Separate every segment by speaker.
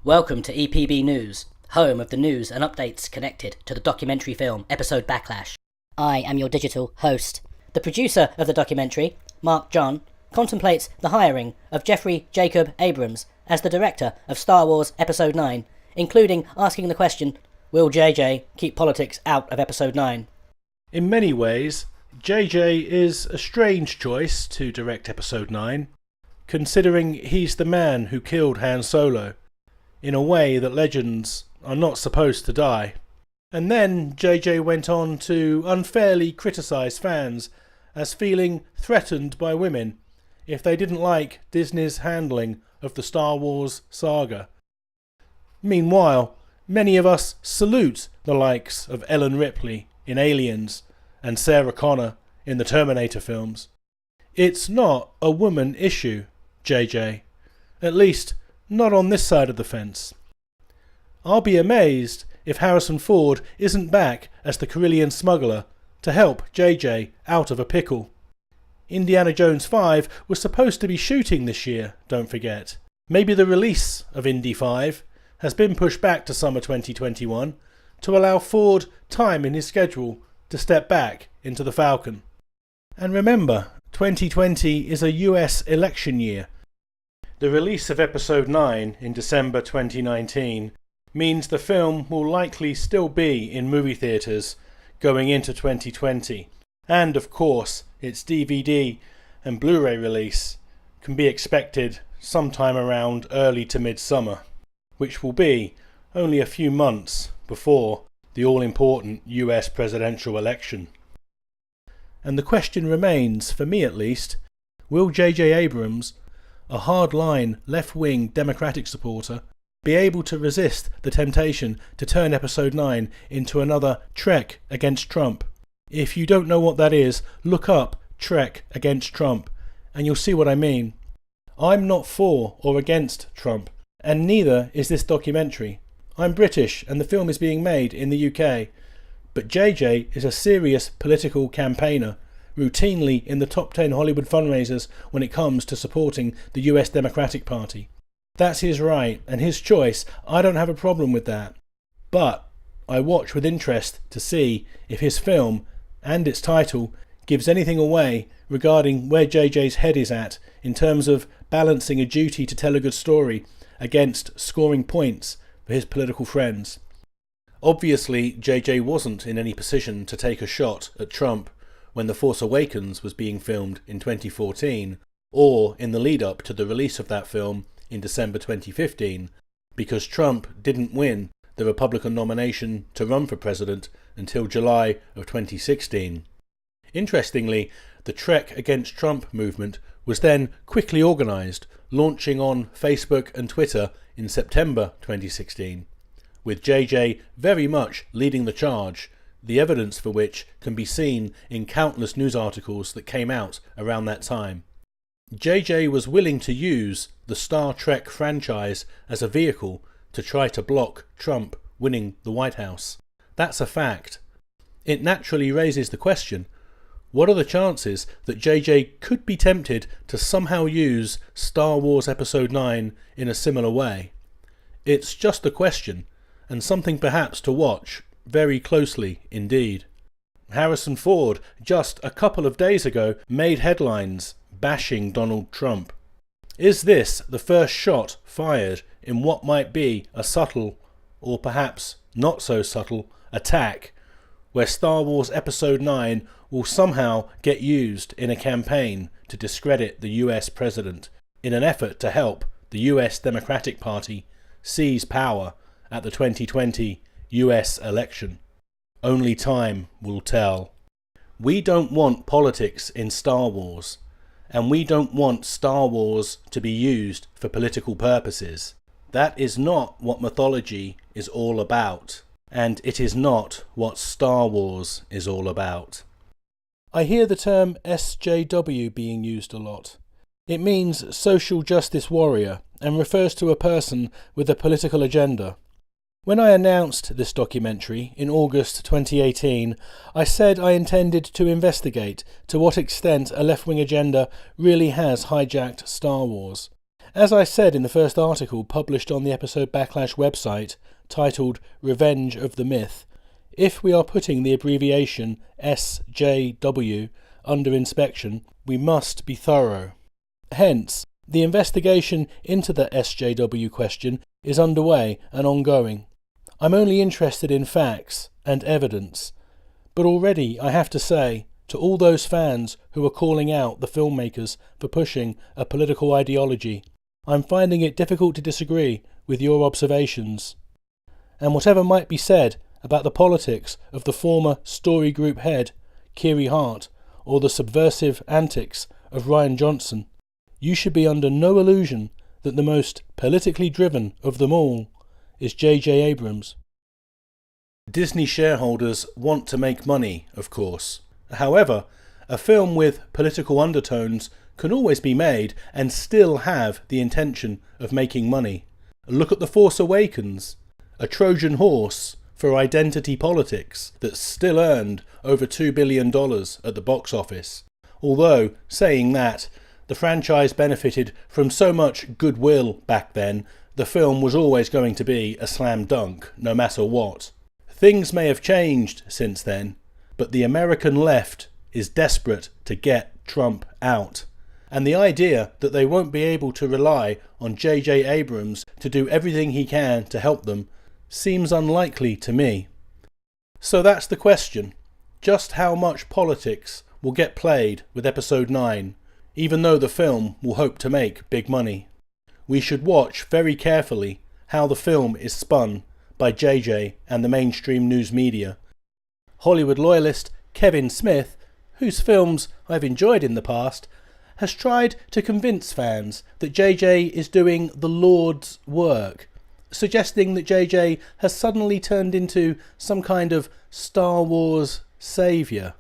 Speaker 1: Welcome to EPB News, home of the news and updates connected to the documentary film episode Backlash. I am your digital host. The producer of the documentary, Mark John, contemplates the hiring of Jeffrey Jacob Abrams as the director of Star Wars Episode 9, including asking the question, will JJ keep politics out of Episode 9?
Speaker 2: In many ways, JJ is a strange choice to direct Episode 9, considering he's the man who killed Han Solo, in a way that legends are not supposed to die. And then JJ went on to unfairly criticise fans as feeling threatened by women if they didn't like Disney's handling of the Star Wars saga. Meanwhile, many of us salute the likes of Ellen Ripley in Aliens and Sarah Connor in the Terminator films. It's not a woman issue, JJ. At least, not on this side of the fence. I'll be amazed if Harrison Ford isn't back as the Carillion smuggler to help JJ out of a pickle. Indiana Jones 5 was supposed to be shooting this year, don't forget. Maybe the release of Indy 5 has been pushed back to summer 2021 to allow Ford time in his schedule to step back into the Falcon. And remember, 2020 is a US election year. The release of Episode 9 in December 2019 means the film will likely still be in movie theatres going into 2020, and of course its DVD and Blu-ray release can be expected sometime around early to mid-summer, which will be only a few months before the all-important US presidential election. And the question remains, for me at least, will J.J. Abrams, a hard-line left-wing Democratic supporter, be able to resist the temptation to turn Episode 9 into another Trek against Trump? If you don't know what that is, look up Trek against Trump, and you'll see what I mean. I'm not for or against Trump, and neither is this documentary. I'm British, and the film is being made in the UK, but JJ is a serious political campaigner, routinely in the top 10 Hollywood fundraisers when it comes to supporting the US Democratic Party. That's his right and his choice. I don't have a problem with that. But I watch with interest to see if his film and its title gives anything away regarding where JJ's head is at in terms of balancing a duty to tell a good story against scoring points for his political friends. Obviously, JJ wasn't in any position to take a shot at Trump when The Force Awakens was being filmed in 2014, or in the lead-up to the release of that film in December 2015, because Trump didn't win the Republican nomination to run for president until July of 2016. Interestingly, the Trek Against Trump movement was then quickly organised, launching on Facebook and Twitter in September 2016, with JJ very much leading the charge, the evidence for which can be seen in countless news articles that came out around that time. JJ was willing to use the Star Trek franchise as a vehicle to try to block Trump winning the White House. That's a fact. It naturally raises the question, what are the chances that JJ could be tempted to somehow use Star Wars Episode 9 in a similar way? It's just a question, and something perhaps to watch very closely indeed. Harrison Ford, just a couple of days ago, made headlines bashing Donald Trump. Is this the first shot fired in what might be a subtle, or perhaps not so subtle, attack, where Star Wars Episode 9 will somehow get used in a campaign to discredit the US president in an effort to help the US Democratic Party seize power at the 2020 US election? Only time will tell. We don't want politics in Star Wars, and we don't want Star Wars to be used for political purposes. That is not what mythology is all about, and it is not what Star Wars is all about. I hear the term SJW being used a lot. It means social justice warrior and refers to a person with a political agenda. When I announced this documentary in August 2018, I said I intended to investigate to what extent a left-wing agenda really has hijacked Star Wars, As I said in the first article published on the episode Backlash website, titled Revenge of the Myth, if we are putting the abbreviation SJW under inspection, we must be thorough. Hence, the investigation into the SJW question is underway and ongoing. I'm only interested in facts and evidence, but already I have to say, to all those fans who are calling out the filmmakers for pushing a political ideology, I'm finding it difficult to disagree with your observations. And whatever might be said about the politics of the former Story Group head, Kiri Hart, or the subversive antics of Rian Johnson, you should be under no illusion that the most politically driven of them all is J.J. Abrams. Disney shareholders want to make money, of course. However, a film with political undertones can always be made and still have the intention of making money. Look at The Force Awakens, a Trojan horse for identity politics that still earned over $2 billion at the box office. Although, saying that, the franchise benefited from so much goodwill back then, the film was always going to be a slam dunk, no matter what. Things may have changed since then, but the American left is desperate to get Trump out. And the idea that they won't be able to rely on J.J. Abrams to do everything he can to help them seems unlikely to me. So that's the question. Just how much politics will get played with Episode 9, even though the film will hope to make big money? We should watch very carefully how the film is spun by JJ and the mainstream news media. Hollywood loyalist Kevin Smith, whose films I've enjoyed in the past, has tried to convince fans that JJ is doing the Lord's work, suggesting that JJ has suddenly turned into some kind of Star Wars saviour.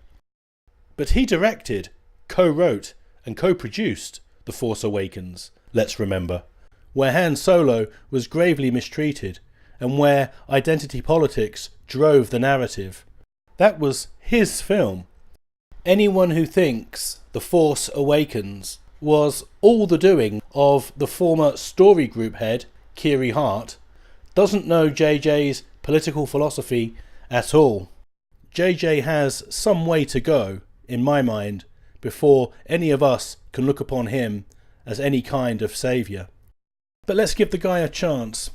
Speaker 2: But he directed, co-wrote and co-produced The Force Awakens, let's remember, where Han Solo was gravely mistreated and where identity politics drove the narrative. That was his film. Anyone who thinks The Force Awakens was all the doing of the former Story Group head, Kiri Hart, doesn't know JJ's political philosophy at all. JJ has some way to go, in my mind, before any of us can look upon him as any kind of saviour. But let's give the guy a chance.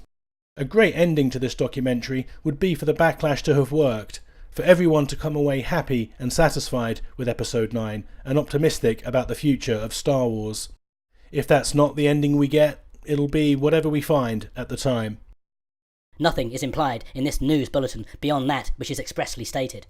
Speaker 2: A great ending to this documentary would be for the Backlash to have worked, for everyone to come away happy and satisfied with Episode 9 and optimistic about the future of Star Wars. If that's not the ending we get, it'll be whatever we find at the time.
Speaker 1: Nothing is implied in this news bulletin beyond that which is expressly stated.